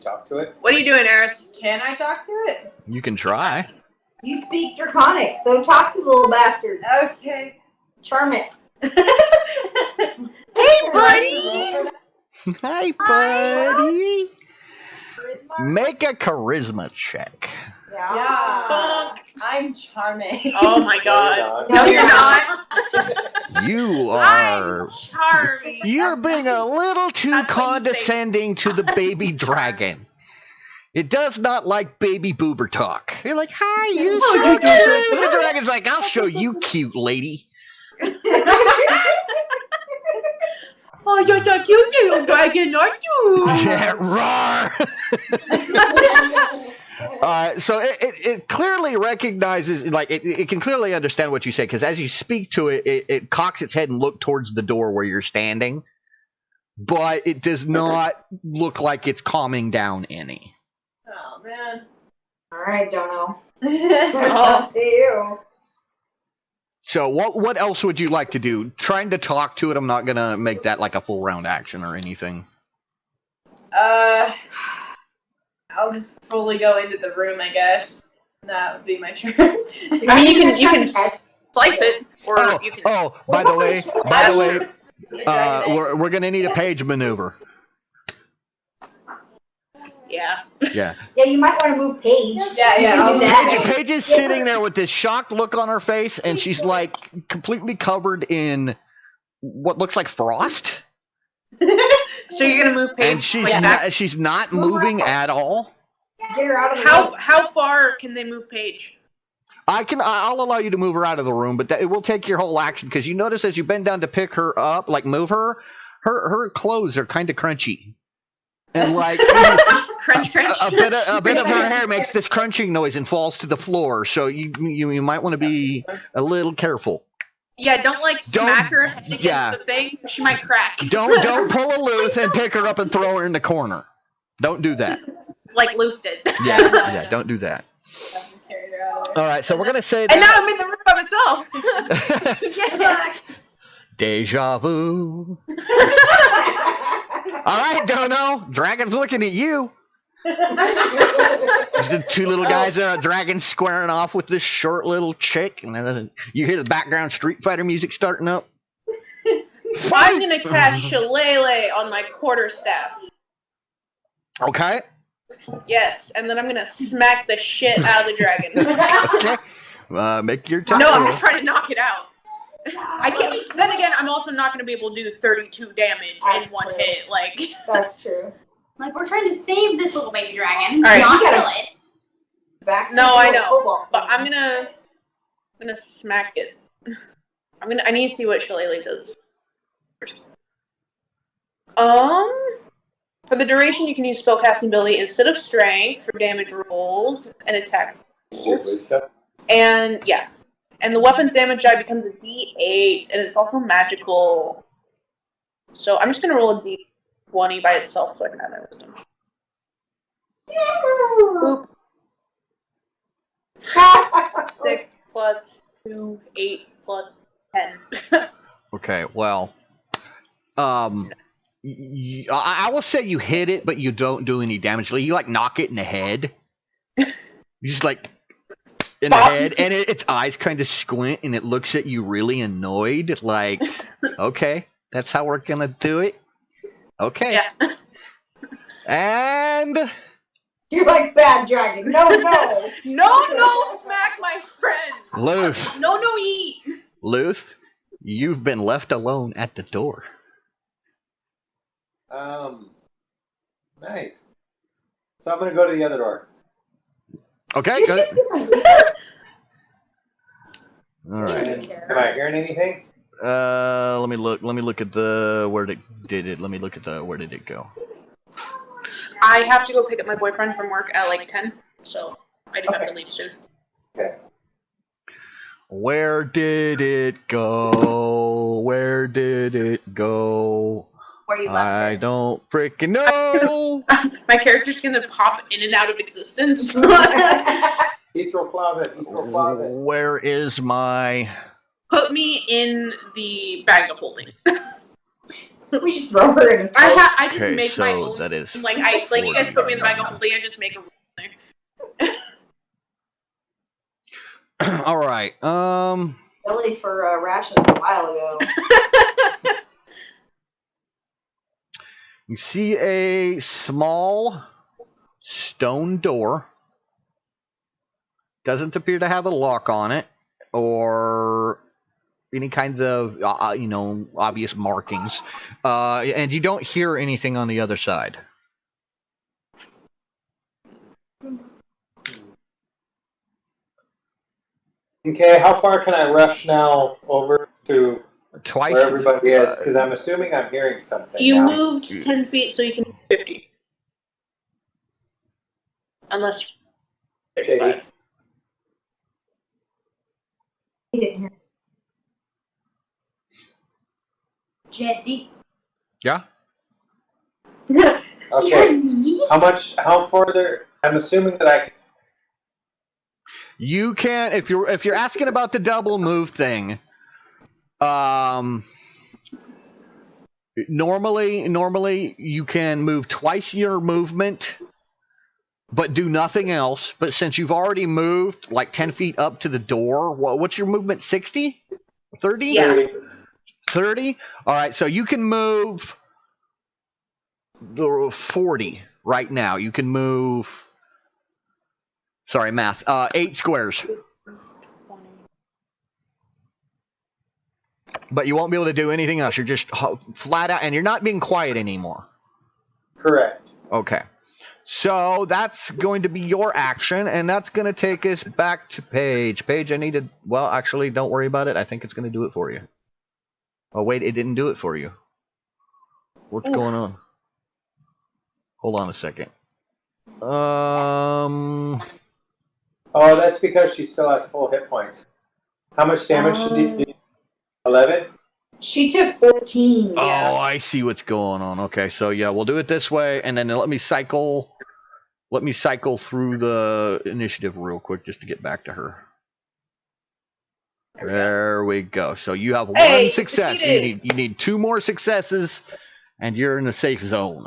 talk to it? What are you doing, Eris? Can I talk to it? You can try. You speak Draconic, so talk to the little bastard. Okay. Charm it. Hey, buddy! Hi, buddy. Charisma? Make a charisma check. Yeah. I'm charming. Oh my god. No, No, you're not. You are. I'm charming. You're being a little too That's what you condescending to the baby dragon. It does not like baby boober talk. You're like, hi, you so cute. The dragon's like, I'll show you cute, lady. Oh, you're the cute little dragon, aren't you? Yeah, roar. So it clearly recognizes, like, it can clearly understand what you say, because as you speak to it, it cocks its head and look towards the door where you're standing, but it does not look like it's calming down any. Oh, man. Alright, Dono. It's Up to you. So what else would you like to do? Trying to talk to it, I'm not going to make that like a full round action or anything. I'll just fully go into the room, I guess. That would be my turn. I mean, you can slice it, or you can. Oh, by the way, we're going to need a page maneuver. Yeah. Yeah. Yeah, you might want to move Paige. Yeah, You can do that. Paige is sitting there with this shocked look on her face, and she's like completely covered in what looks like frost. So you're gonna move Paige. And she's not Move moving her. at all. Get her out of the way. How far can they move Paige? I'll allow you to move her out of the room, but it will take your whole action, because you notice as you bend down to pick her up, like move her clothes are kind of crunchy. And like Crunch, crunch. a bit of her hair makes this crunching noise and falls to the floor. So you might want to be a little careful. Yeah, don't smack her head against yeah. the thing. She might crack. Don't pull a Luth and pick her up and throw her in the corner. Don't do that. Like Luth did. Yeah, don't do that. All right, so we're gonna say that. And now I'm in the room by myself. Yeah. Deja vu. All right, Dono. Dragon's looking at you. There's the two little guys there, a dragon squaring off with this short little chick, and then you hear the background Street Fighter music starting up. I'm gonna cast Shillelagh on my quarterstaff. Okay. Yes, and then I'm gonna smack the shit out of the dragon. Okay. Make your time. No, I'm just trying to knock it out. I can't. Then again, I'm also not gonna be able to do 32 damage in one hit. Like That's true. Like, we're trying to save this little baby dragon, All right. not kill it. Back to No, the I know, cobalt. but I'm gonna smack it. I need to see what Shillelagh does. For the duration, you can use spellcasting ability instead of strength for damage rolls and attack rolls. And yeah, and the weapon's damage die becomes a D8, and it's also magical. So I'm just gonna roll a D20 by itself so I can have my wisdom. Boop. 6 plus 2, 8 plus 10. Okay, well, I will say you hit it, but you don't do any damage. You like knock it in the head. You just like in the head, and its eyes kind of squint, and it looks at you really annoyed. Like, okay, that's how we're gonna do it. Okay. Yeah. And You're like bad dragon. No, no. No, smack my friend. Luth, No, eat. Luth, you've been left alone at the door. Nice. So I'm gonna go to the other door. Okay, good. All right. Am I hearing anything? Let me look at the where did it? Let me look at the where did it go? I have to go pick up my boyfriend from work at like 10, so I do have to leave soon. Okay. Where did it go? Where did it go? Where you left I don't freaking know. My character's gonna pop in and out of existence. Ethereal closet. Ethereal closet. Where is my? Put me in the bag of holding. We just throw her in a toast. I just Okay, make my so own. that is Like you guys put me in the bag of holding. I just make a thing. All right. Billy for rations a while ago. You see a small stone door. Doesn't appear to have a lock on it or any kinds of obvious markings. And you don't hear anything on the other side. Okay, how far can I rush now over to Twice. where everybody is? Because I'm assuming I'm hearing something. You now. moved 10 feet, so you can move 50. Unless. Katie. He didn't hear. Jetty. Yeah. Okay. Me? How further? I'm assuming that I can. You can if you're asking about the double move thing. Normally you can move twice your movement, but do nothing else. But since you've already moved like 10 feet up to the door, what's your movement? 60? 30? Yeah. 30? All right, so you can move the 40 right now. You can move. Sorry, math. 8 squares. But you won't be able to do anything else. You're just flat out, and you're not being quiet anymore. Correct. Okay. So that's going to be your action, and that's going to take us back to Paige. Paige, I needed. Well, actually, don't worry about it. I think it's going to do it for you. Oh, wait, it didn't do it for you. What's going on? Hold on a second. Oh, that's because she still has full hit points. How much damage did you 11? She took 14. Oh, I see what's going on. Okay, so yeah, we'll do it this way, and then let me cycle through the initiative real quick just to get back to her. There we go. So you have one success. You need 2 more successes, and you're in the safe zone.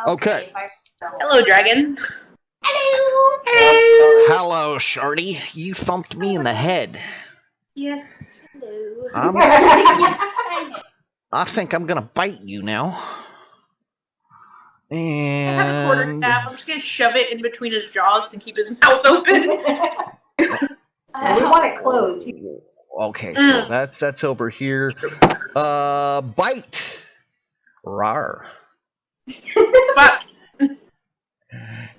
Okay. Hello, dragon. Hello. Hello, Shardy. You thumped me in the head. Yes. Hello. I think I'm gonna bite you now. I have a quarter And staff. I'm just gonna shove it in between his jaws to keep his mouth open. We want it closed. okay, so that's over here. Bite. Rawr. Fuck.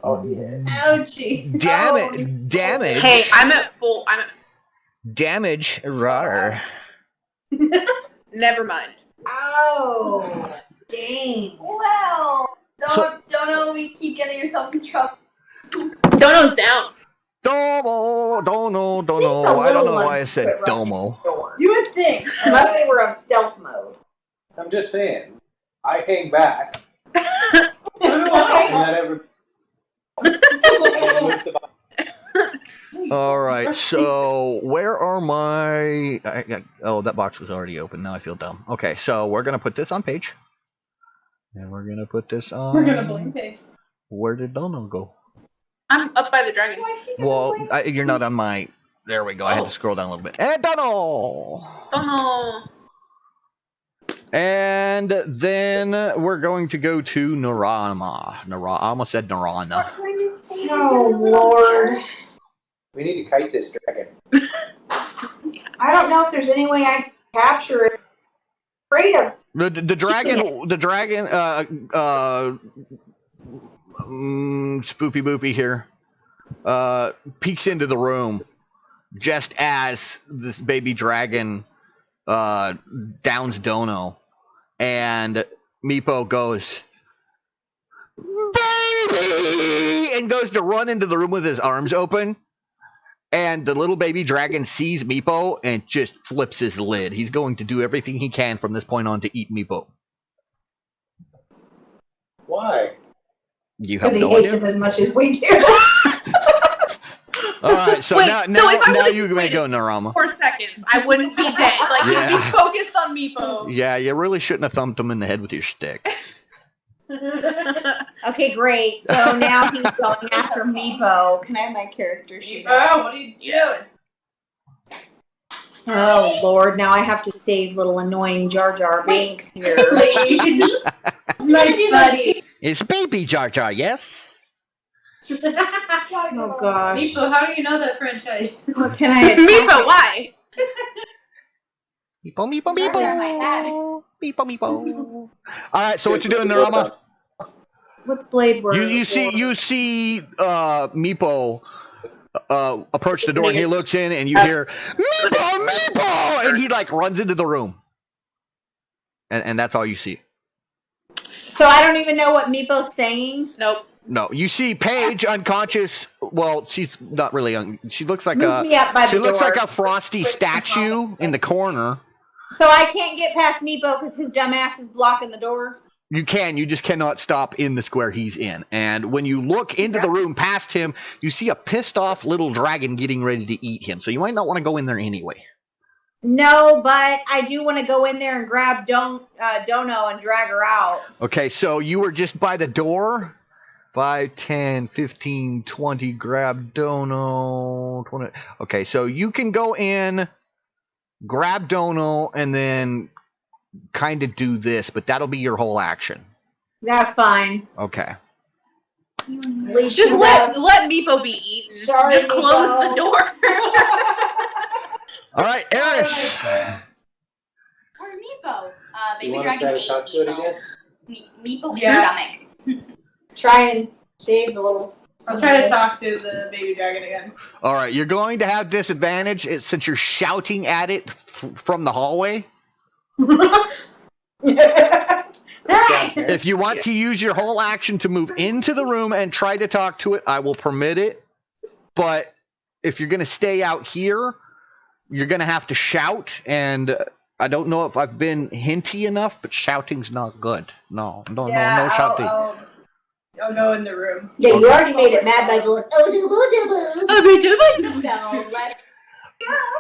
Oh, yeah. Ouchie. Damage. Hey, I'm at full. Damage. Rawr. Never mind. Oh, dang. Well, don't we keep getting yourself in trouble. Dono's down. Domo. Dono. I I don't know why I said domo. You would think, unless they were on stealth mode. I'm just saying. I hang back. And let everybody. All right, so where are my... oh, that box was already open. Now I feel dumb. Okay, so we're going to put this on Paige. And we're going to put this on... We're gonna blame Paige. Where did Dono go? I'm up by the dragon. Well, you're not on my... There we go. I had to scroll down a little bit. And Dono! Dono. And then we're going to go to Narama. I almost said Narana. Oh, Lord. We need to kite this dragon. I don't know if there's any way I can capture it. Afraid of. The dragon, Spoopy Boopy here, peeks into the room just as this baby dragon downs Dono, and Meepo goes, "Baby!" and goes to run into the room with his arms open. And the little baby dragon sees Meepo and just flips his lid. He's going to do everything he can from this point on to eat Meepo. Why? You have Because no he hates idea? it as much as we do. All right, so Wait, now so if I would've you just may go, waited Narama. 4 seconds, I wouldn't be dead. Like, Yeah. you'd be focused on Meepo. Yeah, you really shouldn't have thumped him in the head with your stick. Okay, great. So now he's going after Meepo. Can I have my character sheet? Oh, what are you doing? Oh Lord! Now I have to save little annoying Jar Jar Binks here. Please. My buddy. It's baby Jar Jar, yes? Oh gosh! Meepo, how do you know that franchise? What can I? Meepo, why? Meepo, meepo, Jar Jar my meepo. Meepo, meepo. All right, so what you doing, Narama? What's Blade Word? You see Meepo approach the door, and he looks in, and you hear Meepo, Meepo, and he like runs into the room, and that's all you see. So I don't even know what Meepo's saying. Nope. No, you see Paige unconscious. Well, she's not really. She looks like Move me up by she the looks door. like a frosty statue in the corner. So I can't get past Meepo because his dumb ass is blocking the door. You just cannot stop in the square he's in. And when you look into the room past him, you see a pissed off little dragon getting ready to eat him. So you might not want to go in there anyway. No, but I do want to go in there and grab Dono and drag her out. Okay, so you were just by the door. 5, 10, 15, 20, grab Dono, 20. Okay, so you can go in, grab Dono, and then kind of do this, but that'll be your whole action. That's fine. Okay. Just let Meepo be eaten. Sorry, Just close Meepo. the door. All right, Eris. Or Meepo. You Baby want to dragon try to ate talk to it again? Meepo in Yeah. stomach. Try and save the little. I'll try to talk to the baby dragon again. All right, you're going to have disadvantage since you're shouting at it from the hallway. If you want to use your whole action to move into the room and try to talk to it, I will permit it. But if you're going to stay out here, you're going to have to shout. And I don't know if I've been hinty enough, but shouting's not good. No shouting. I'll go in the room. Yeah, you already made it mad by going, oh, no, no, let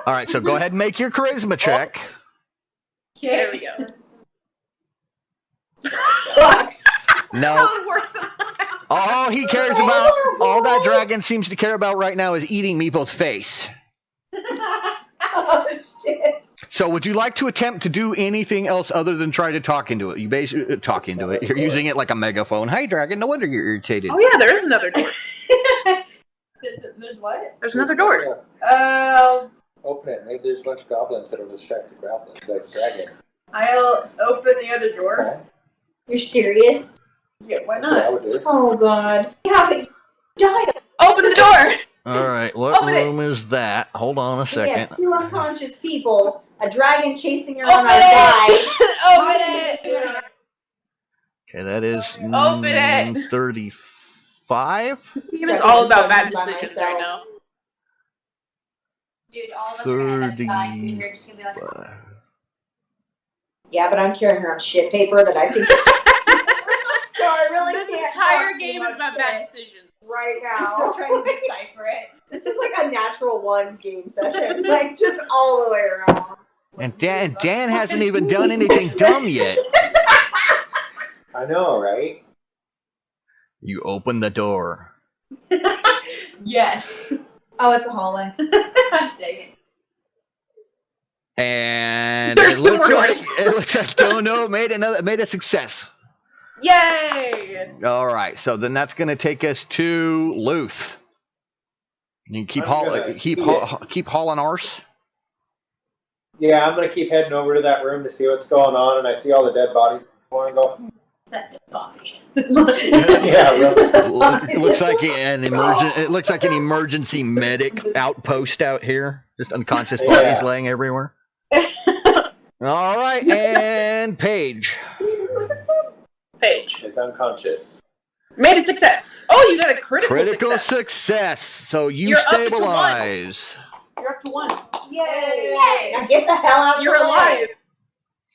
All right, so go ahead and make your charisma check. There we go. No. That would work the last. All he cares about, all that dragon seems to care about right now is eating Meepo's face. Oh, shit. So would you like to attempt to do anything else other than try to talk into it? You basically talk into it. You're using it like a megaphone. Hi, dragon. No wonder you're irritated. Oh yeah, there is another door. There's what? There's another door. Open it. Maybe there's a bunch of goblins that will distract the goblins, like dragons. I'll open the other door. Okay. You're serious? Yeah, why That's what I not? would do. Oh, God. Yeah, but die. Open the door. All right, what Open it. room is that? Hold on a We second. have 2 unconscious people, a dragon chasing around Open our guy. Open it. Okay, that is Open it. 35. It's all about bad By decisions myself. right now. Dude, all of us are gonna die, and you're just gonna be like, Yeah, but I'm carrying around shit paper that I think. So I really This can't entire talk game too is about much bad shit decisions. right I'm now. still trying to decipher it. This is like a natural 1 game session, like just all the way around. And Dan hasn't even done anything dumb yet. I know, right? You open the door. Yes. Oh, it's a hallway. Dang it. And There's it looks more like doors. Dono made a success. Yay! All right, so then that's going to take us to Luth. You keep hauling arse. Yeah, I'm gonna keep heading over to that room to see what's going on, and I see all the dead bodies. I want to go. That's the bodies. Yeah, really. It looks like an emergency medic outpost out here. Just unconscious bodies laying everywhere. All right, and Paige. Paige. It's unconscious. Made a success. Oh, you got a critical success. So you You're up to stabilize. You're up to 1. Yay! Now get the hell out of You're the way. alive.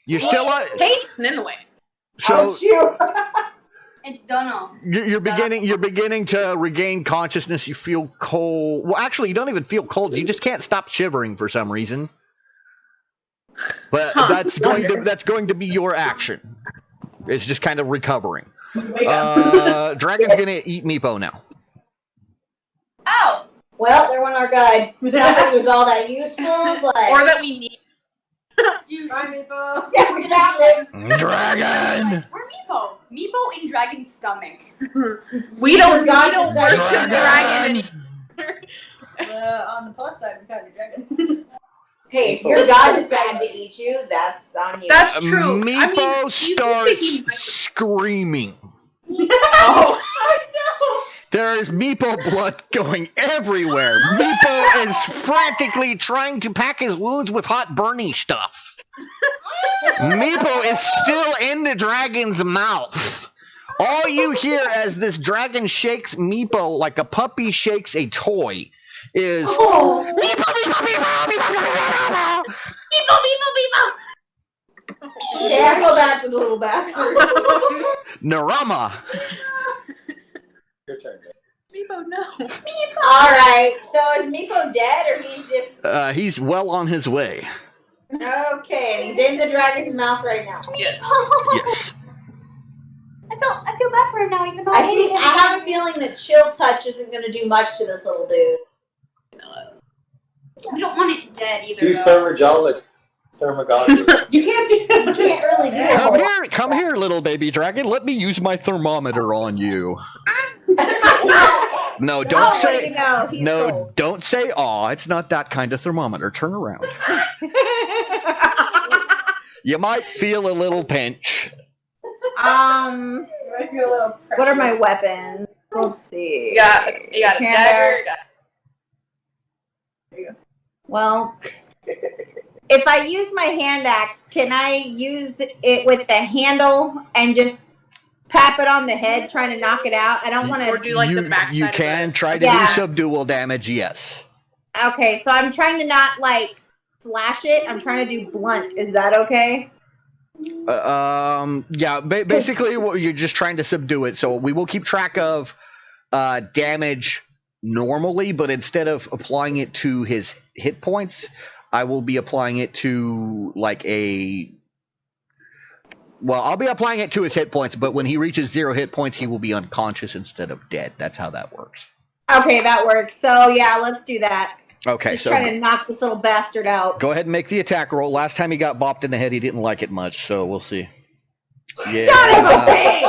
You're still alive. Paige is in the way. So Oh, shoot. It's Dono. You're beginning to regain consciousness. You feel cold. Well, actually, you don't even feel cold. You just can't stop shivering for some reason. But that's going to be your action. It's just kind of recovering. Dragon's gonna eat Meepo now. Ow! Well, there went our guide. Not that it was all that useful, but Or that we need. Dude, Bye, Meepo. it's gonna be like, Dragon. where Meepo? Meepo in Dragon's stomach. We don't God worship decided- dragon anymore. On the plus side, we found a dragon. Hey, if your god decided to eat you, that's on you. That's true. Meepo you starts think he might- screaming. Oh. There is Meepo blood going everywhere. Meepo is frantically trying to pack his wounds with hot burny stuff. Meepo is still in the dragon's mouth. All you hear as this dragon shakes Meepo like a puppy shakes a toy is Oh. Meepo, Meepo, Meepo, Meepo, Meepo, Meepo, Meepo. Yeah, go back to the little bastard. Narama. Your turn. Meepo, no. All right. So is Meepo dead, or he's just He's well on his way. okay? And he's in the dragon's mouth right now. Yes. Yes. I feel bad for him now, even though I think I have a feeling that chill touch isn't going to do much to this little dude. we don't want it dead either. Do though. thermogology. You can't do that. You can't really do it. Come here, little baby dragon. Let me use my thermometer on you. No, don't say. Don't say aw. It's not that kind of thermometer. Turn around. You might feel a little pinch. I feel a little What are my weapons? Let's see. You got a Hand dagger. axe. Well, if I use my hand axe, can I use it with the handle and just pap it on the head, trying to knock it out? I don't want Or to. do like the backside You of can it. try to Yeah. do subdual damage. Yes. Okay, so I'm trying to not like slash it. I'm trying to do blunt. Is that okay? Yeah. Basically, you're just trying to subdue it. So we will keep track of damage normally, but instead of applying it to his hit points, I will be applying it to like a. Well, I'll be applying it to his hit points, but when he reaches 0 hit points, he will be unconscious instead of dead. That's how that works. Okay, that works. So yeah, let's do that. Okay, Just so trying to knock this little bastard out. go ahead and make the attack roll. Last time he got bopped in the head, he didn't like it much, so we'll see. Yeah. Son of a bitch!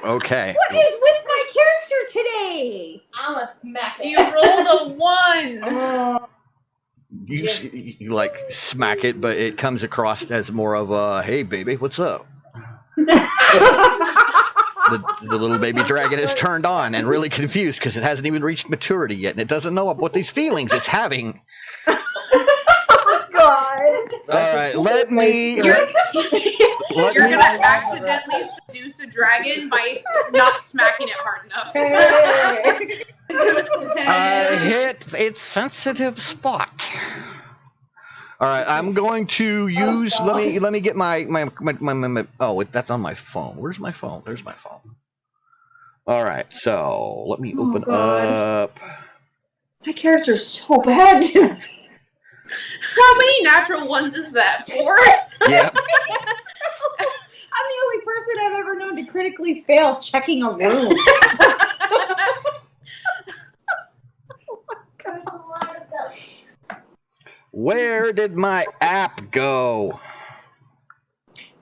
Okay. What is with my character today? I'm a smack You rolled a 1. Oh, You like smack it, but it comes across as more of a, hey, baby, what's up? The little baby dragon is turned on and really confused because it hasn't even reached maturity yet, and it doesn't know what these feelings it's having. God. All right, let me. You're gonna accidentally seduce a dragon by not smacking it hard enough. Hit its sensitive spot. All right, I'm going to use. Let me get my oh, that's on my phone. Where's my phone? There's my phone. All right, so let me open up. My character's so bad. How many natural ones is that? 4? Yeah. I'm the only person I've ever known to critically fail checking a room. Where did my app go?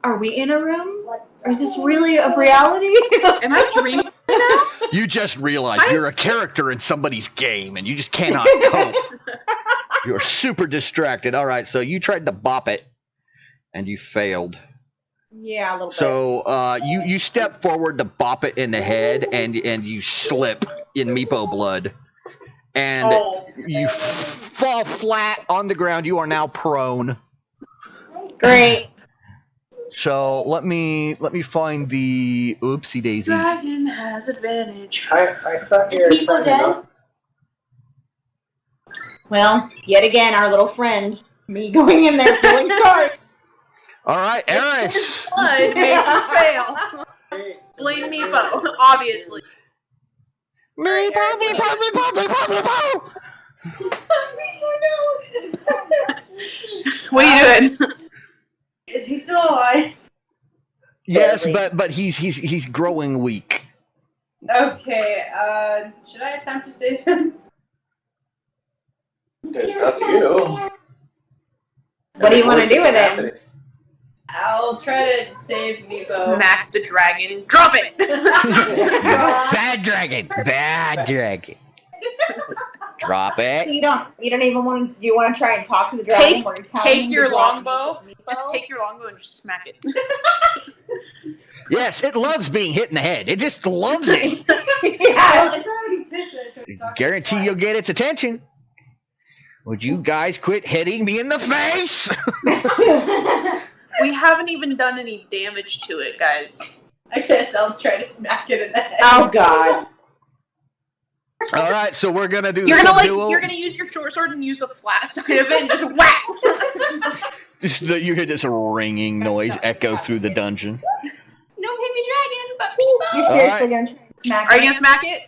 Are we in a room? Or is this really a reality? Am I dreaming now? You just realized you're a character in somebody's game and you just cannot cope. You're super distracted. All right, so you tried to bop it and you failed. Yeah, a little bit. So you step forward to bop it in the head and you slip in Meepo blood. And you fall flat on the ground. You are now prone. Great. So let me find the oopsie daisy. Dragon has advantage. I thought you Is were Meepo trying to dead? knock- Well, yet again, our little friend. Me going in there feeling sorry. All right, Eris. Blood made you fail. Blame Meepo, obviously. Meepo, Meepo, Meepo, Meepo, Meepo. What are you doing? Is he still alive? Yes, but he's growing weak. Okay, should I attempt to save him? It's up to you. What do you want to do with him? I'll try to save Meepo. Smack the dragon. Drop it! Bad dragon. Bad dragon. Drop So it. you don't even want to. Do you want to try and talk to the dragon? Or tell Take him your to drop longbow. Meepo? Just take your longbow and just smack it. Yes, it loves being hit in the head. It just loves it. Well, Yeah. it's already pissed that I tried to talk to Guarantee him you'll get its attention. Would you guys quit hitting me in the face? We haven't even done any damage to it, guys. I guess I'll try to smack it in the head. Oh God. All right, so we're gonna do You're the gonna duel. you're gonna use your short sword and use the flat side of it and just whack. You hear this ringing noise echo through the dungeon. No baby dragon, but Meepo. You're seriously gonna try and smack Are you him? gonna smack it?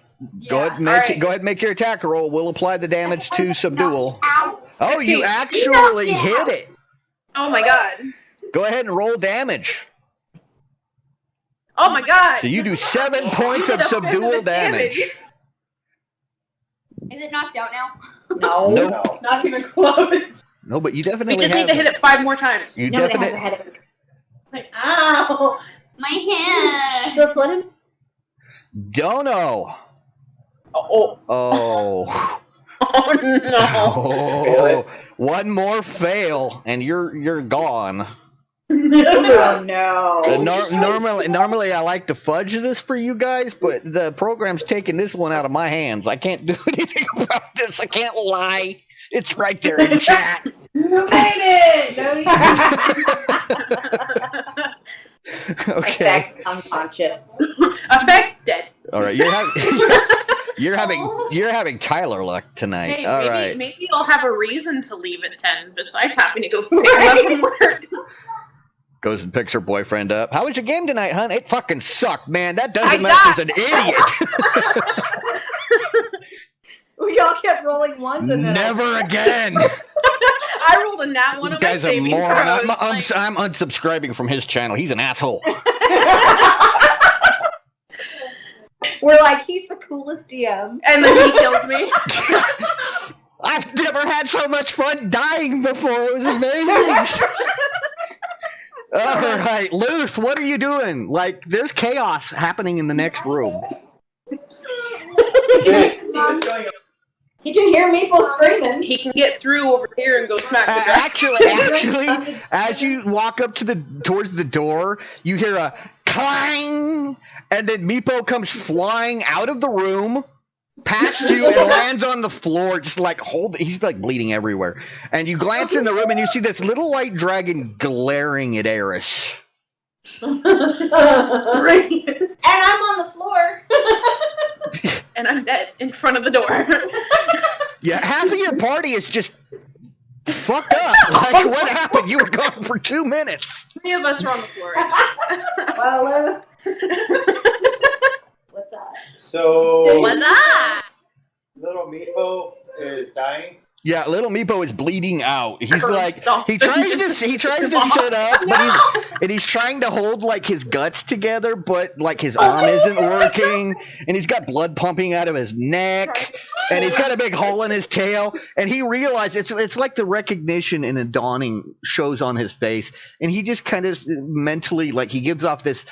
Go ahead, and make Alright. go ahead, and make your attack roll. We'll apply the damage to subdual. Ow. Oh, 16. you actually hit it. Oh my god. Go ahead and roll damage. Oh my god. So you do 7 points You of did a fifth of subdual its damage. Is it knocked out now? No. Nope. Not even close. No, but you We definitely just have. need to hit it 5 more times. You Nobody has a definitely. headache. Like, ow! My hand. So let's let him. Dono. Oh, Oh. oh no. Oh. One more fail, and you're gone. Oh no. Normally I like to fudge this for you guys, but the program's taking this one out of my hands. I can't do anything about this. I can't lie. It's right there in chat. You made it! No, you Okay. Effects unconscious. Effects dead. All right. You're having Tyler luck tonight. Hey, All maybe, right. maybe I'll have a reason to leave at 10 besides having to go pick him up from work. Goes and picks her boyfriend up. How was your game tonight, hon? It fucking sucked, man. That I dungeon master's an idiot. We all kept rolling once and then Never again. I rolled a nat one You on my guys are saving moron. throws. I'm unsubscribing from his channel. He's an asshole. we're like, he's the coolest DM. And then he kills me. I've never had so much fun dying before. It was amazing. All right, Luth, what are you doing? Like, there's chaos happening in the next room. see what's going on. He can hear Meeple screaming. He can get through over here and go smack the dragon. Actually, as you walk up towards the door, you hear a clang, and then Meepo comes flying out of the room, past you, and lands on the floor, just like he's like bleeding everywhere. And you glance in the room, and you see this little white dragon glaring at Eris. And I'm on the floor. And I'm dead in front of the door. Yeah, half of your party is just fucked up. Like, what happened? You were gone for 2 minutes. 3 of us are on the floor. Well, what's up? So, What's up? little Meepo is dying. Yeah, little Meepo is bleeding out. He's Curb like, stomp. he tries to sit up, but he's trying to hold like his guts together, but like his arm isn't working, and he's got blood pumping out of his neck, and he's got a big hole in his tail, and he realizes it's like the recognition and a dawning shows on his face, and he just kind of mentally, like, he gives off this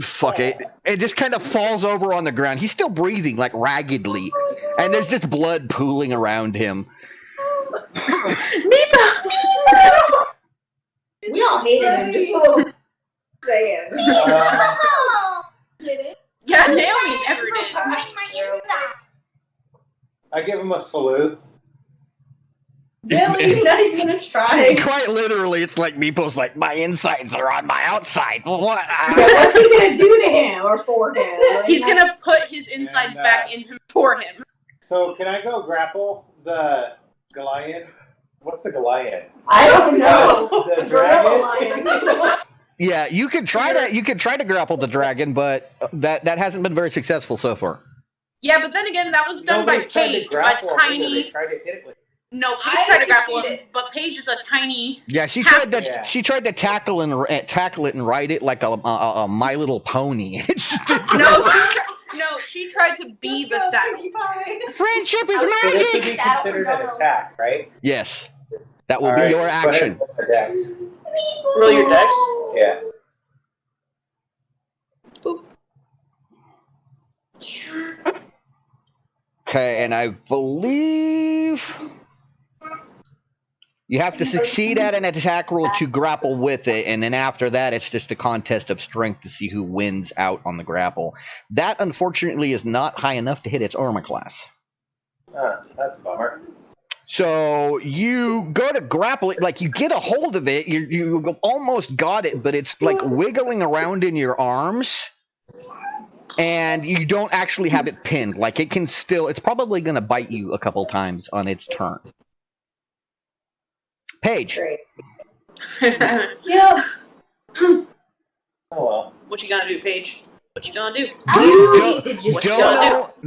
fuck it. It just kind of falls over on the ground. He's still breathing, like, raggedly. And there's just blood pooling around him. We all hated him, just a little saying. Did it? Yeah, Naomi never did. My inside. I give him a salute. Really? You're not even gonna try? Quite literally, it's like Meepo's like, my insides are on my outside. What? What's he gonna do to him or for him? He's gonna put his insides back in him for him. So can I go grapple the Goliath What's a Goliath? I don't know. The Gorilla dragon? lion. Yeah, you could try that. You could try to grapple the dragon, but that hasn't been very successful so far. Yeah, but then again, that was done by Nobody's tried to Paige, a grapple him either. tiny. They tried to hit it with. No, Paige I tried to grapple him, succeeded. but Paige is a tiny. Yeah, she tried to Yeah. tackle it and ride it like a My Little Pony. She tried to be the saddle. Friendship is So this would magic. be considered an attack, right? Yes, that will All be right, your so go ahead action. and roll the dex. Roll your dex. Yeah. Okay, and I believe you have to succeed at an attack roll to grapple with it, and then after that, it's just a contest of strength to see who wins out on the grapple. That, unfortunately, is not high enough to hit its armor class. That's a bummer. So you go to grapple it, like you get a hold of it, you almost got it, but it's like wiggling around in your arms. And you don't actually have it pinned. Like it can still, it's probably going to bite you a couple times on its turn. Paige. Yeah. Oh well. What you gonna do, Paige? What you gonna do?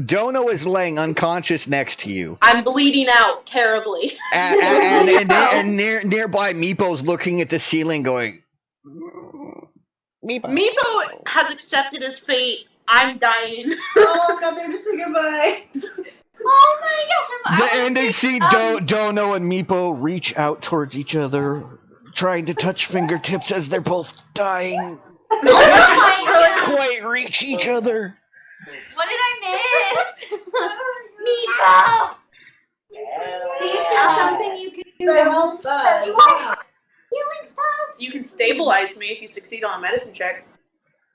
Dono is laying unconscious next to you. I'm bleeding out terribly. And nearby Meepo's looking at the ceiling going, Meepo. Meepo has accepted his fate. I'm dying. Oh, I'm not there to say goodbye. Oh my gosh. The ending scene, Dono and Meepo reach out towards each other, trying to touch fingertips as they're both dying. Oh my God. Quite reach each other. What did I miss? Meepo. See if there's something you can do to help us. Healing stuff. You can stabilize me if you succeed on a medicine check.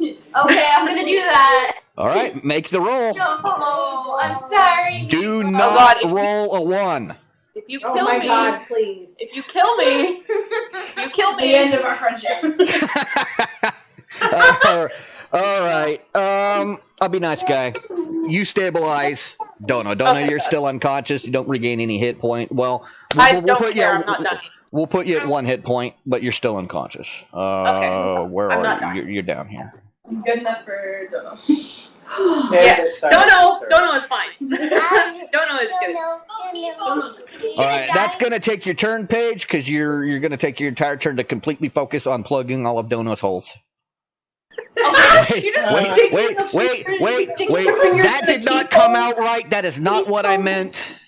Okay, I'm gonna do that. All right, make the roll. No, I'm sorry. Do Meepo. not roll a 1. If you kill Oh my me, God, please. if you kill me, you kill The end me. of our friendship. All right. I'll be nice, guy. You stabilize. Dono, Okay. you're still unconscious. You don't regain any hit point. Well, I we'll don't put care. you. I'm not dying. We'll put you at 1 hit point, but you're still unconscious. Okay. Where I'm are not you? dying. You're down here. Good enough for Dono. Yeah. Dono is fine. Dono is good. All right, that's gonna take your turn, Paige, because you're gonna take your entire turn to completely focus on plugging all of Dono's holes. Okay, you just stick in Wait! the finger- That did not come out right. That is not what I meant.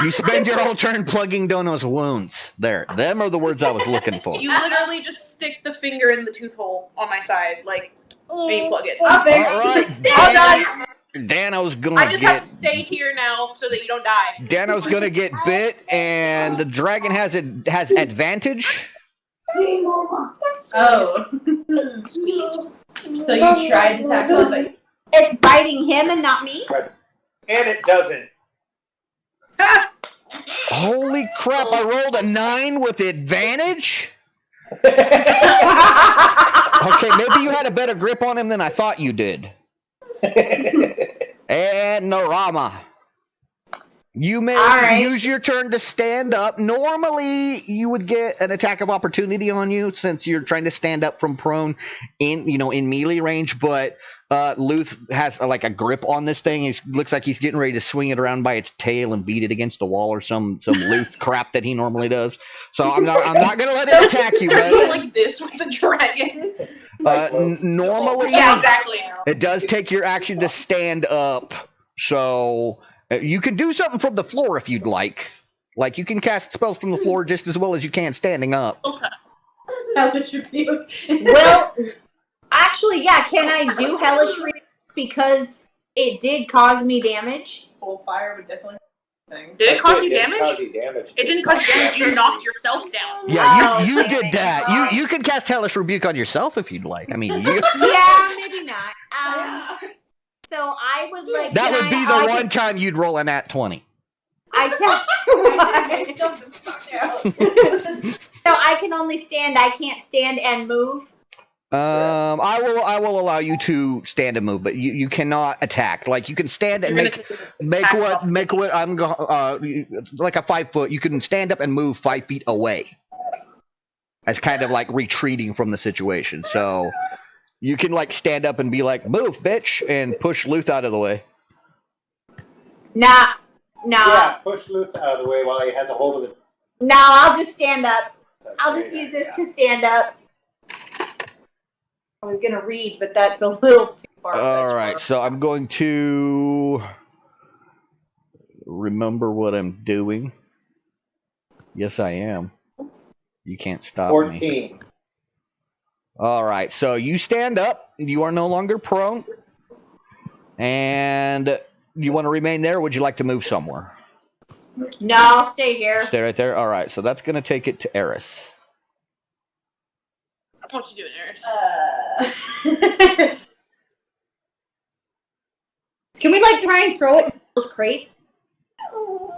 You spend your whole turn plugging Dono's wounds. There, them are the words I was looking for. You literally just stick the finger in the tooth hole on my side, like, and you plug it. All right, All done. Dano's I gonna just have get. to stay here now so that you don't die. Dano's gonna get bit, and the dragon has advantage. Oh. So you tried to tackle us, but It's biting him and not me? And it doesn't. Holy crap! I rolled a 9 with advantage. Oh, Okay, maybe you had a better grip on him than I thought you did. And Narama. You may use your turn to stand up. Normally, you would get an attack of opportunity on you since you're trying to stand up from prone in melee range, but Luth has like a grip on this thing. He looks like he's getting ready to swing it around by its tail and beat it against the wall or some Luth crap that he normally does. So I'm not going to let him attack you, Are you but like this with the dragon? normally Yeah, exactly. it does take your action to stand up. So you can do something from the floor if you'd like. Like you can cast spells from the floor just as well as you can standing up. Okay. how would you feel? Well, actually, yeah, can I do Hellish Rebuke because it did cause me damage? Full fire would definitely things. Did it cause you It didn't damage? cause you damage. It didn't cause you damage. You knocked yourself down. Yeah, Oh, you okay. did that. You can cast Hellish Rebuke on yourself if you'd like. I mean, Yeah, maybe not. So I would like. that can would I- be the one time you'd roll a nat 20. I tell. So I can only stand. I can't stand and move. I will allow you to stand and move, but you cannot attack. Like you can stand and make what I'm like a 5 foot. You can stand up and move 5 feet away. As kind of like retreating from the situation. So you can like stand up and be like, "Move, bitch," and push Luth out of the way. Nah. Yeah, push Luth out of the way while he has a hold of the. No, I'll just stand up. I'll just use this to stand up. I was gonna read, but that's a little too far. All right, so I'm going to remember what I'm doing. Yes, I am. You can't stop 14. me. All right, so you stand up. You are no longer prone. And you want to remain there, or would you like to move somewhere? No, I'll stay here. Stay right there? All right, so that's going to take it to Eris. What you doing, Eris? Can we like try and throw it in those crates?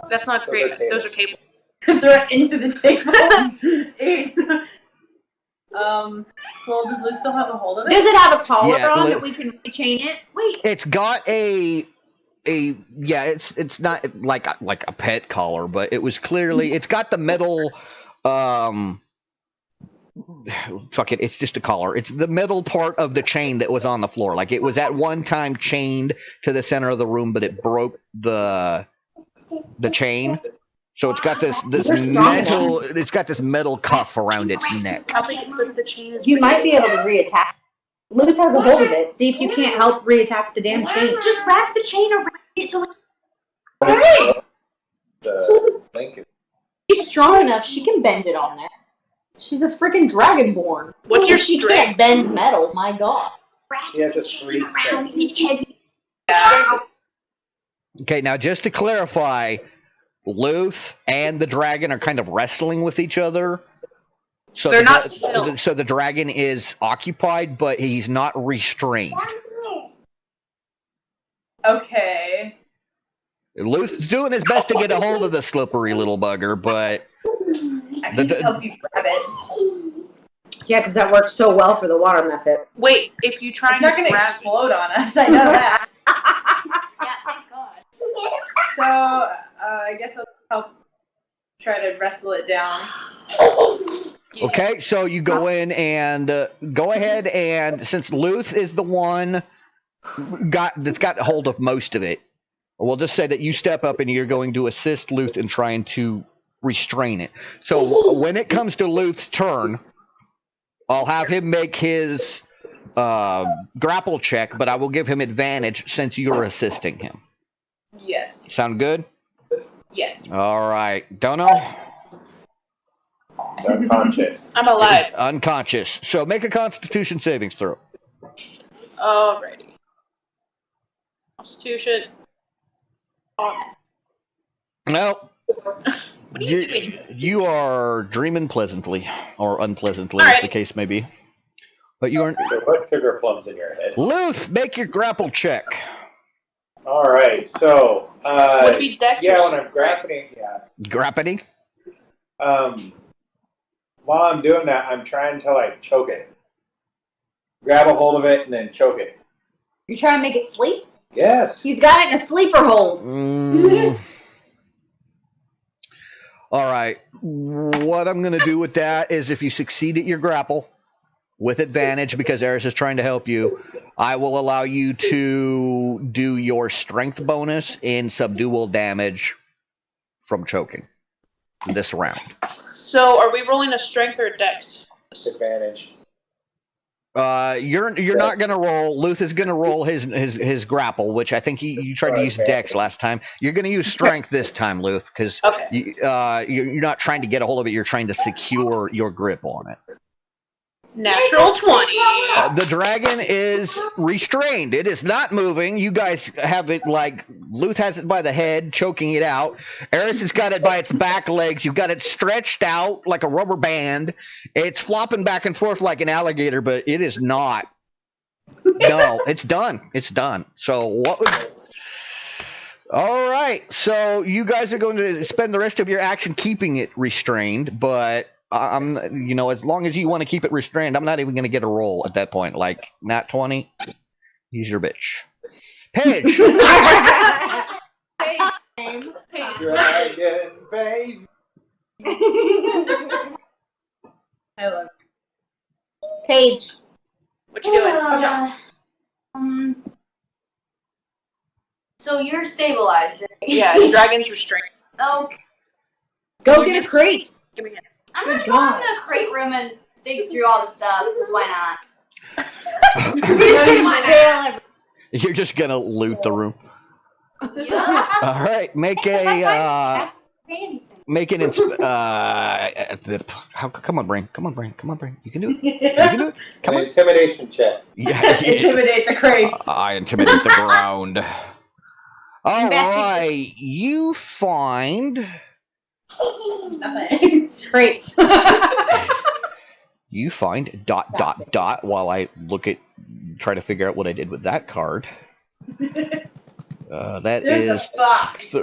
That's not great. Those are cables. Throw it into the table. Well, does Luke still have a hold of it? Does it have a collar on Luke, that we can rechain it? Wait. It's got it's not like a pet collar, but it was clearly it's got the metal fuck it, it's just a collar. It's the metal part of the chain that was on the floor. Like it was at one time chained to the center of the room, but it broke the chain. So it's got this metal. It's got this metal cuff around its neck. I think the chain is. You might be able to reattach. Lewis has a hold of it. See if you can't help reattach the damn chain. Just wrap the chain around it so. The link. She's strong enough. She can bend it on there. She's a freaking dragonborn. What's your She strength? can't bend metal. My God. She has a 3 strength. It's heavy. Yeah. Okay, now just to clarify, Luth and the dragon are kind of wrestling with each other. So they're not still. So the dragon is occupied, but he's not restrained. Okay. Luth's doing his best to get a hold of the slippery little bugger, but I can just help you grab it. Yeah, because that worked so well for the water method. Wait, if you try It's not going to explode on us. I know that. Yeah, thank God. So, I guess I'll help try to wrestle it down. okay, so you go in and go ahead and since Luth is the one that's got hold of most of it, we'll just say that you step up and you're going to assist Luth in trying to restrain it. So when it comes to Luth's turn, I'll have him make his grapple check, but I will give him advantage since you're assisting him. Yes. Sound good? Yes. All right. Dono? It's unconscious. I'm alive. It's unconscious. So make a Constitution savings throw. Alrighty. Constitution. No. What are you doing? You are dreaming pleasantly, or unpleasantly, All as right. the case may be. But you aren't. So what sugar plums in your head? Luth, make your grapple check. All right, so Would it be Dex yeah, or when I'm grappling, yeah. Grappling? While I'm doing that, I'm trying to like choke it, grab a hold of it, and then choke it. You're trying to make it sleep? Yes. He's got it in a sleeper hold. All right. What I'm going to do with that is if you succeed at your grapple with advantage because Eris is trying to help you, I will allow you to do your strength bonus in subdual damage from choking this round. So, are we rolling a strength or a dex? Disadvantage. You're not going to roll. Luth is going to roll his grapple, which I think you tried to use dex last time. You're going to use strength this time, Luth, because you're not trying to get a hold of it. You're trying to secure your grip on it. Natural 20. The dragon is restrained. It is not moving. You guys have it like Luth has it by the head, choking it out. Eris has got it by its back legs. You've got it stretched out like a rubber band. It's flopping back and forth like an alligator, but it is not. No, it's done. It's done. So what would... All right. So you guys are going to spend the rest of your action keeping it restrained, but I'm, as long as you want to keep it restrained, I'm not even going to get a roll at that point. Like, nat 20, he's your bitch. Paige! Paige. Dragon baby. I love Paige. What you doing? So you're stabilized, right? Yeah, dragon's restrained. Okay. Go get a crate. Give me a hand. I'm Good gonna go God. in the crate room and dig through all the stuff, because why not? You're just going to loot the room. Yeah. All right, make a, Say anything. make an, come on, brain. You can do it. You can do it. Come An on. intimidation check. Yeah. intimidate the crates. I intimidate the ground. All Investigate. right, you find Nothing. Crates. you find ... while I try to figure out what I did with that card. That There's is a box.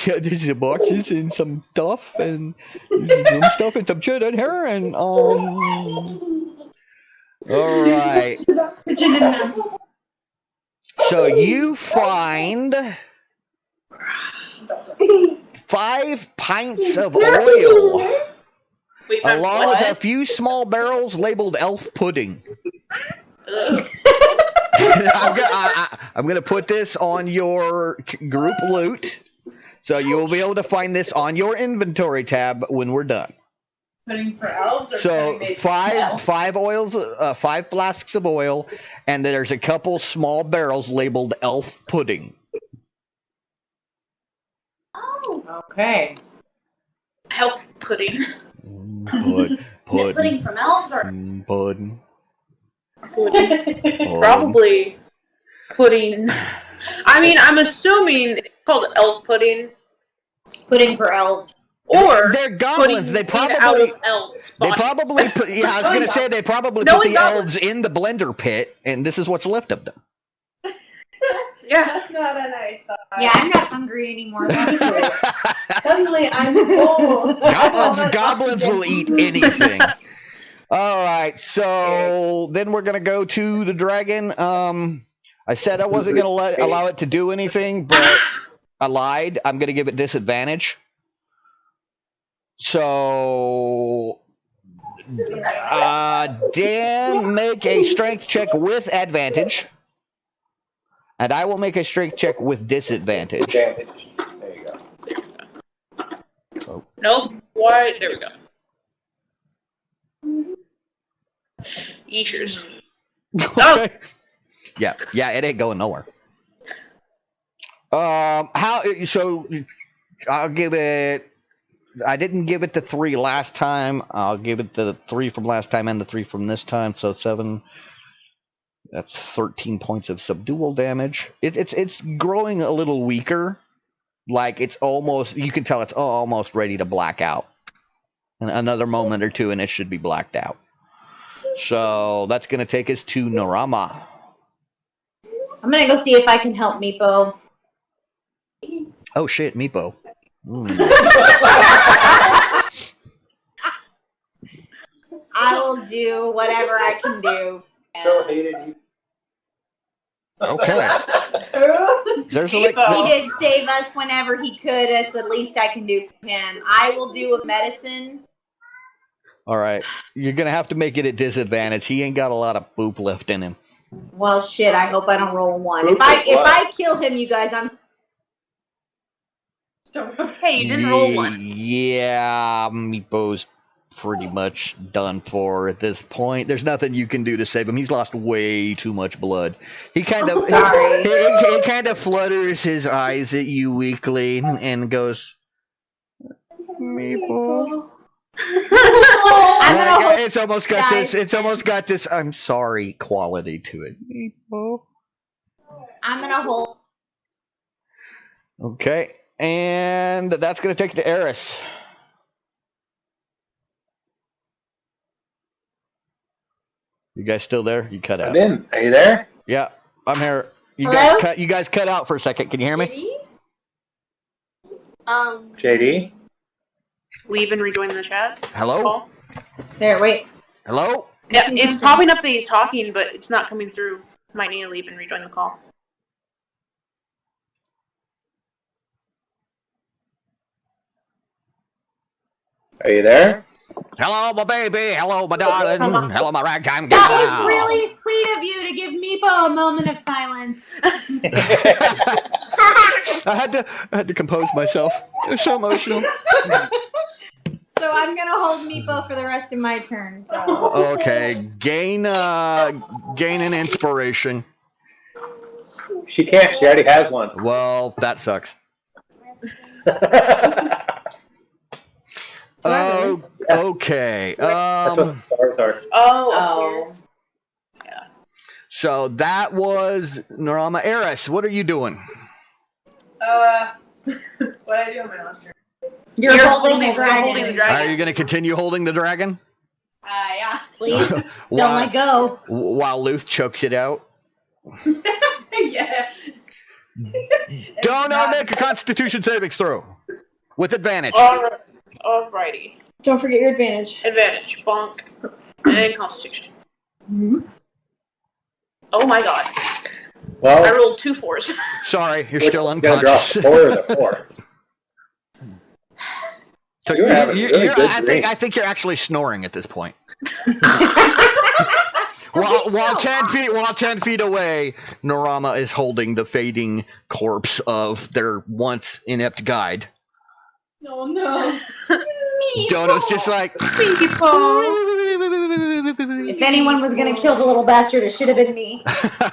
yeah, there's a boxes and some stuff and some shit in here and all right. So you find 5 pints of oil, Wait, along with a what? few small barrels labeled elf pudding. Ugh. I'm gonna put this on your group loot, so you will be able to find this on your inventory tab when we're done. Pudding for elves or So pudding made five for elves? 5 flasks of oil, and there's a couple small barrels labeled elf pudding. Oh. Okay. Health pudding. Pudding. Pudding from elves or Pudding. Probably pudding. I mean, I'm assuming it's called elf pudding. Pudding for elves. Or They're goblins. pudding They made out probably of elves' they bodies. probably put, yeah, I was gonna say they probably No, put the goblins. elves in the blender pit, and this is what's left of them. Yeah. That's not a nice thought. Yeah, I'm not hungry anymore. That's good. Suddenly I'm full. Goblins will eat anything. All right, so then we're gonna go to the dragon. I said I wasn't gonna allow it to do anything, but I lied. I'm gonna give it disadvantage. So, Dan, make a strength check with advantage, and I will make a strength check with disadvantage. Advantage. There you go. Nope. Why? There we go. Yeeshers. Okay. Yeah, it ain't going nowhere. How? So, I'll give it. I didn't give it the 3 last time. I'll give it the 3 from last time and the 3 from this time. So 7. That's 13 points of subdual damage. It's growing a little weaker. Like it's almost. You can tell it's almost ready to black out. And another moment or two, and it should be blacked out. So that's gonna take us to Norama. I'm gonna go see if I can help Meepo. Oh shit, Meepo. I will do whatever I can do. So hated he. Okay. There's He did save us whenever he could. That's the least I can do for him. I will do a medicine. All right. You're gonna have to make it at disadvantage. He ain't got a lot of boop left in him. Well, shit. I hope I don't roll a 1. Boop If I is what? kill him, you guys, I'm. Hey, you didn't roll 1. Yeah, Meepo's pretty much done for at this point. There's nothing you can do to save him. He's lost way too much blood. He kind of sorry. he kind of flutters his eyes at you weakly and goes, Meepo. It's almost got guys. this. It's almost got this. I'm sorry quality to it. Meepo. I'm gonna hold. Okay, and that's gonna take it to Eris. You guys still there? You cut out. I'm in. Are you there? Yeah, I'm here. You Hello? guys cut out for a second. Can you hear me? JD? JD? Leave and rejoin the chat. Hello? Call. There, wait. Hello? Yeah, it's popping up that he's talking, but it's not coming through. Might need to leave and rejoin the call. Are you there? Hello, my baby. Hello, my darling. Hello, my ragtime gal. That was really sweet of you to give Meepo a moment of silence. I had to compose myself. It was so emotional. So I'm gonna hold Meepo for the rest of my turn. So. Okay, gain an inspiration. She can't. She already has one. Well, that sucks. Really? Okay. That's what the stars are. Oh. Yeah. So that was Norama. Eris, what are you doing? What did I do on my last turn? You're holding the dragon. Are you going to continue holding the dragon? Yeah. Please don't while, let go. while Luth chokes it out. Yeah. Don't make a Constitution saving throw with advantage. Alrighty. Don't forget your advantage. Advantage. Bonk. And Constitution. Mm-hmm. Oh my god. Well, I rolled 2 4s. Sorry, you're which still one's gonna drop, unconscious. the 4 or the 4? So You're having a really good dream. I think you're actually snoring at this point. Well, While 10 feet away, Norama is holding the fading corpse of their once inept guide. Oh no. Dono's just like. If anyone was gonna kill the little bastard, it should have been me.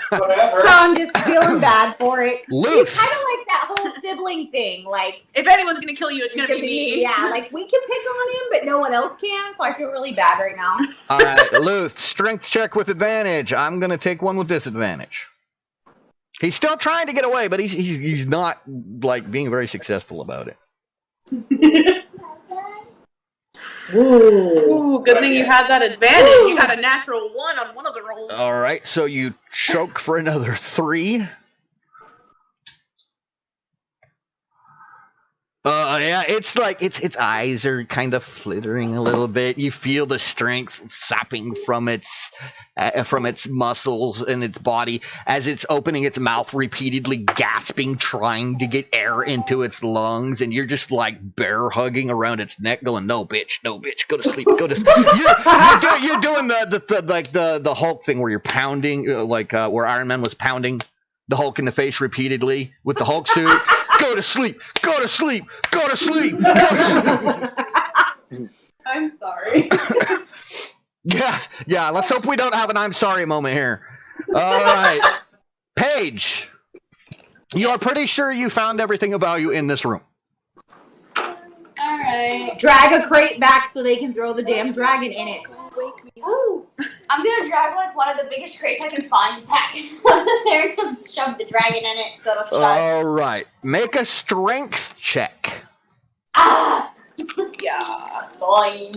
Whatever. So I'm just feeling bad for it. Luth. It's kind of like that whole sibling thing. Like, If anyone's gonna kill you, it's gonna be me. Yeah, like we can pick on him, but no one else can. So I feel really bad right now. All right, Luth, strength check with advantage. I'm gonna take one with disadvantage. He's still trying to get away, but he's not like being very successful about it. Ooh, good thing you had that advantage. You had a natural 1 on one of the rolls. All right, so you choke for another 3. Yeah, it's like its eyes are kind of flittering a little bit. You feel the strength sapping from its muscles and its body as it's opening its mouth repeatedly, gasping, trying to get air into its lungs, and you're just like bear hugging around its neck, going, "No, bitch, go to sleep, go to sleep." You're doing the Hulk thing where you're pounding, where Iron Man was pounding the Hulk in the face repeatedly with the Hulk suit. Go to sleep! Go to sleep! Go to sleep! Go to sleep! I'm sorry. Yeah. Let's hope we don't have an "I'm sorry" moment here. All right, Paige, you are pretty sure you found everything of value in this room. Alright. Drag a crate back so they can throw the damn dragon in it. Ooh. I'm gonna drag like one of the biggest crates I can find back there and shove the dragon in it so it'll shut. All right, make a strength check. Ah! Yeah. Fine.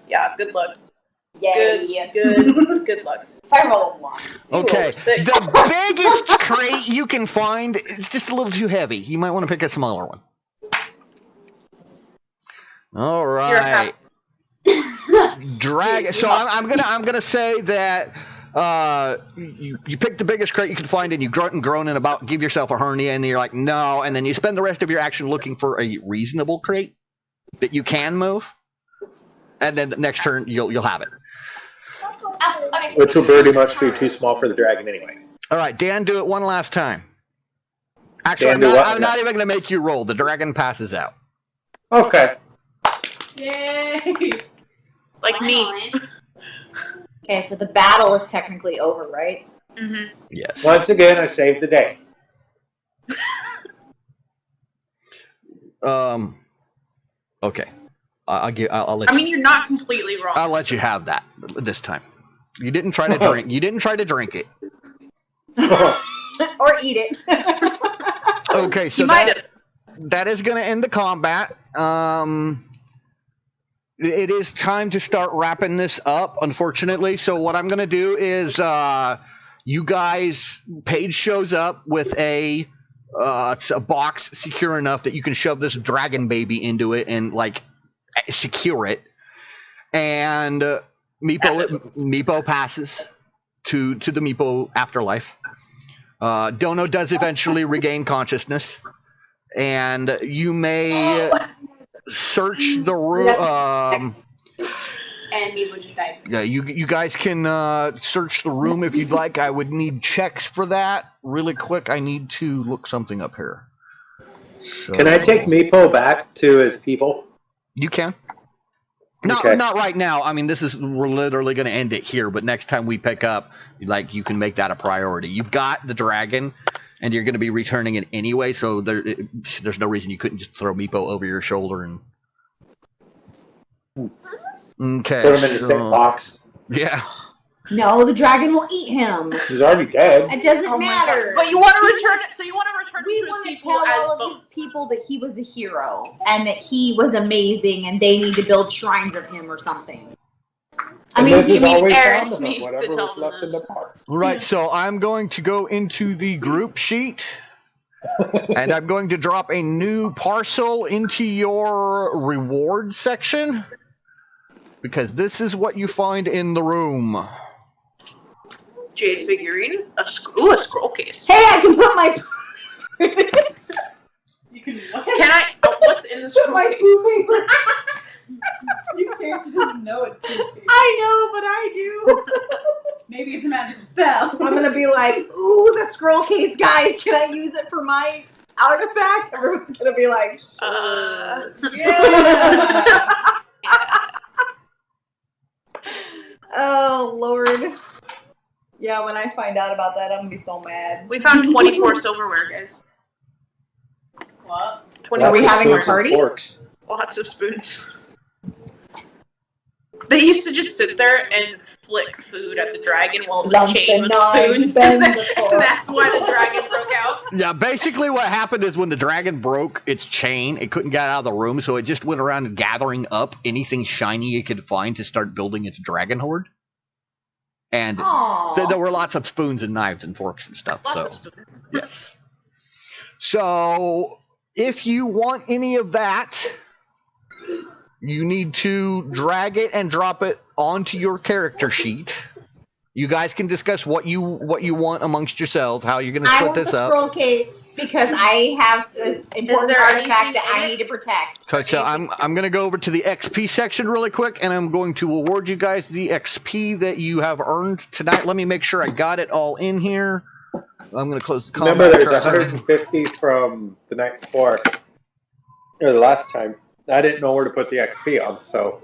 Yeah, good luck. Yay. Good luck. If I roll a 1. Okay, rolled a 6. the biggest crate you can find is just a little too heavy. You might want to pick a smaller one. All right. Drag. So I'm gonna say that you pick the biggest crate you can find and you grunt and groan and about give yourself a hernia and you're like no, and then you spend the rest of your action looking for a reasonable crate that you can move, and then the next turn you'll have it. Okay. Which will pretty much be too small for the dragon anyway. All right, Dan, do it one last time. Actually, Dan, I'm not even gonna make you roll. The dragon passes out. Okay. Yay. Like me. Okay, so the battle is technically over, right? Mm-hmm. Yes. Once again, I saved the day. Okay. I'll let you. I mean, you're not completely wrong. I'll let you have that this time. You didn't try to drink. You didn't try to drink it. Or eat it. Okay, so You might have. that is going to end the combat. It is time to start wrapping this up, unfortunately. So what I'm going to do is, you guys, Paige shows up with a box secure enough that you can shove this dragon baby into it and like secure it. And Meepo passes to the Meepo afterlife. Dono does eventually regain consciousness, and you may search the room. And Meepo just died. Yeah, you guys can search the room if you'd like. I would need checks for that. Really quick, I need to look something up here. So, Can I take Meepo back to his people? You can. Okay. Not right now. I mean, we're literally going to end it here. But next time we pick up, you can make that a priority. You've got the dragon, and you're going to be returning it anyway. So there's no reason you couldn't just throw Meepo over your shoulder and. Okay. Put him in the same box. Yeah. No, the dragon will eat him. He's already dead. It doesn't matter. But you want to return it. So you want to return We it to want his to people tell as all of both. his people that he was a hero and that he was amazing, and they need to build shrines of him or something. And this is always Eris found of needs him, to whatever tell was them left in this. the box. All right. So I'm going to go into the group sheet. And I'm going to drop a new parcel into your reward section. Because this is what you find in the room. Jade figurine. A scroll case. Hey, I can put my You can Can I? What's in the put scroll my case? pooping. Your character doesn't know it's poopy. I know, but I do. Maybe it's a magical spell. I'm gonna be like, ooh, the scroll case, guys. Can I use it for my artifact? Everyone's gonna be like, Yeah. oh Lord. Yeah, when I find out about that, I'm gonna be so mad. We found 24 silverware, guys. What? 20 Are we Lots of having a spoons and party? forks. Lots of spoons. They used to just sit there and flick food at the dragon while it was Lump chained the with knives, spoons. bend And the that's forks. why the dragon broke out. Yeah, basically what happened is when the dragon broke its chain, it couldn't get out of the room, so it just went around gathering up anything shiny it could find to start building its dragon horde. And Aww. there were lots of spoons and knives and forks and stuff. Lots so of spoons. yes. So if you want any of that, you need to drag it and drop it onto your character sheet. You guys can discuss what you want amongst yourselves, how you're going to I split want this the up. scroll case because I have an important there artifact anything that in I it? need to protect. Okay, so I'm going to go over to the XP section really quick, and I'm going to award you guys the XP that you have earned tonight. Let me make sure I got it all in here. I'm going to close the combat Remember, there's tracker. 150 from the night before, or the last time. I didn't know where to put the XP on, so.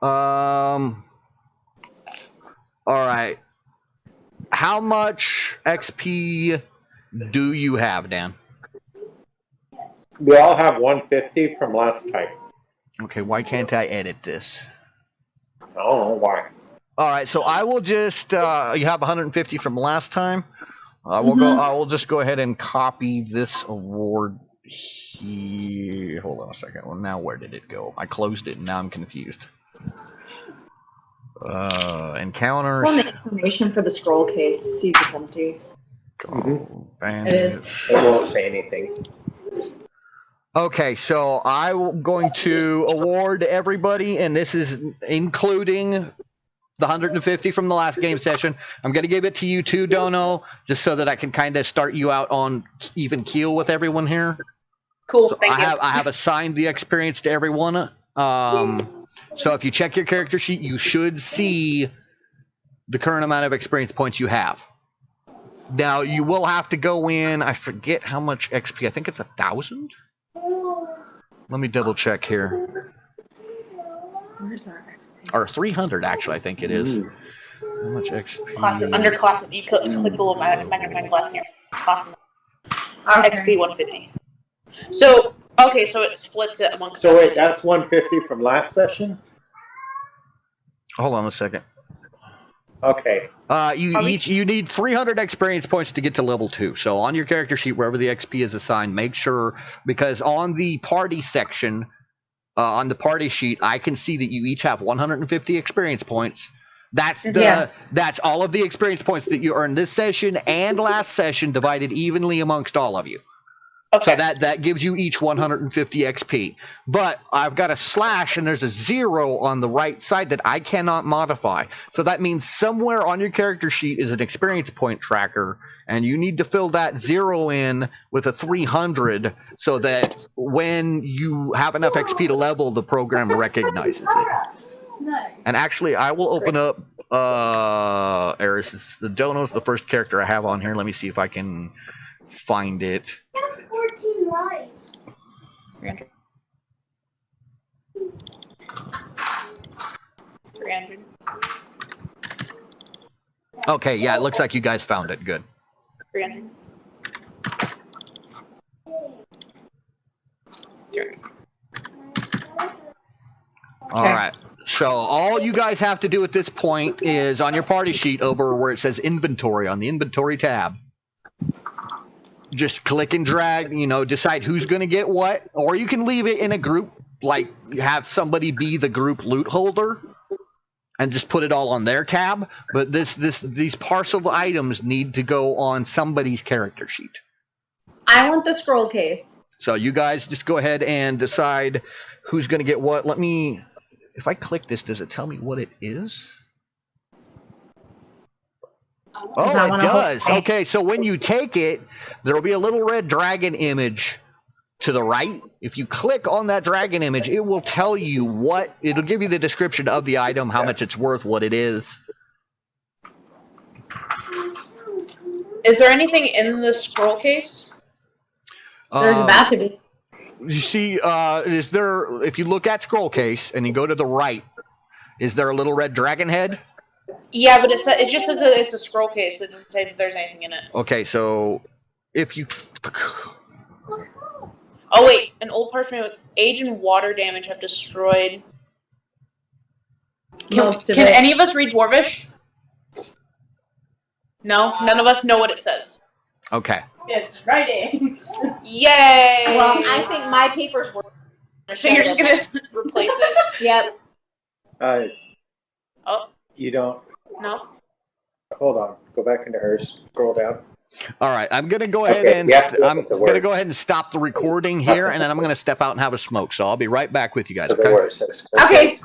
All right. How much XP do you have, Dan? We all have 150 from last time. Okay, why can't I edit this? I don't know why. All right, so I will just you have 150 from last time. I will just go ahead and copy this award here. Hold on a second. Well, now where did it go? I closed it and now I'm confused. Encounters. I want the information for the scroll case. See if it's empty. Mhm. It is. It won't say anything. Okay, so I'm going to award everybody, and this is including the 150 from the last game session. I'm going to give it to you too, Dono, just so that I can kind of start you out on even keel with everyone here. Cool, So thank you. I have assigned the experience to everyone. So if you check your character sheet, you should see the current amount of experience points you have. Now, you will have to go in, I forget how much XP, I think it's 1,000? Let me double check here. Where's our XP? Or 300, actually, I think it is. How much XP? Under class, you click the little magnifying glass here. Class XP 150. So, okay, so it splits it amongst So us. wait, that's 150 from last session? Hold on a second. Okay. You need 300 experience points to get to level 2. So on your character sheet, wherever the XP is assigned, make sure, because on the party section, on the party sheet, I can see that you each have 150 experience points. That's all of the experience points that you earned this session and last session, divided evenly amongst all of you. Okay. So that gives you each 150 XP. But I've got a slash and there's a 0 on the right side that I cannot modify. So that means somewhere on your character sheet is an experience point tracker, and you need to fill that 0 in with a 300 so that when you have enough XP to level, the program recognizes it. And actually, I will open up Eris. The Dono's the first character I have on here. Let me see if I can find it. 14 lives. 300. 300. Okay, yeah, it looks like you guys found it. Good. 300. 300. All right. So all you guys have to do at this point is on your party sheet over where it says inventory on the inventory tab. Just click and drag, decide who's going to get what, or you can leave it in a group, like have somebody be the group loot holder and just put it all on their tab. But these parceled items need to go on somebody's character sheet. I want the scroll case. So you guys just go ahead and decide who's going to get what. If I click this, does it tell me what it is? Oh, it does. Okay, so when you take it, there will be a little red dragon image to the right. If you click on that dragon image, it will tell you it'll give you the description of the item, how much it's worth, what it is. Is there anything in the scroll case? There's about to be. You see, if you look at scroll case and you go to the right, is there a little red dragon head? Yeah, but it just says that it's a scroll case. It doesn't say if there's anything in it. Okay, so if you... Oh, wait. An old parchment with age and water damage have destroyed... Can any of us read Dwarvish? No? None of us know what it says. Okay. It's writing. Yay! Well, I think my papers were. So you're just gonna replace it? Yep. Oh, You don't. no? Hold on. Go back into hers. Scroll down. All right, I'm gonna go ahead and stop the recording here, and then I'm gonna step out and have a smoke. So I'll be right back with you guys. So Okay. the words. Okay.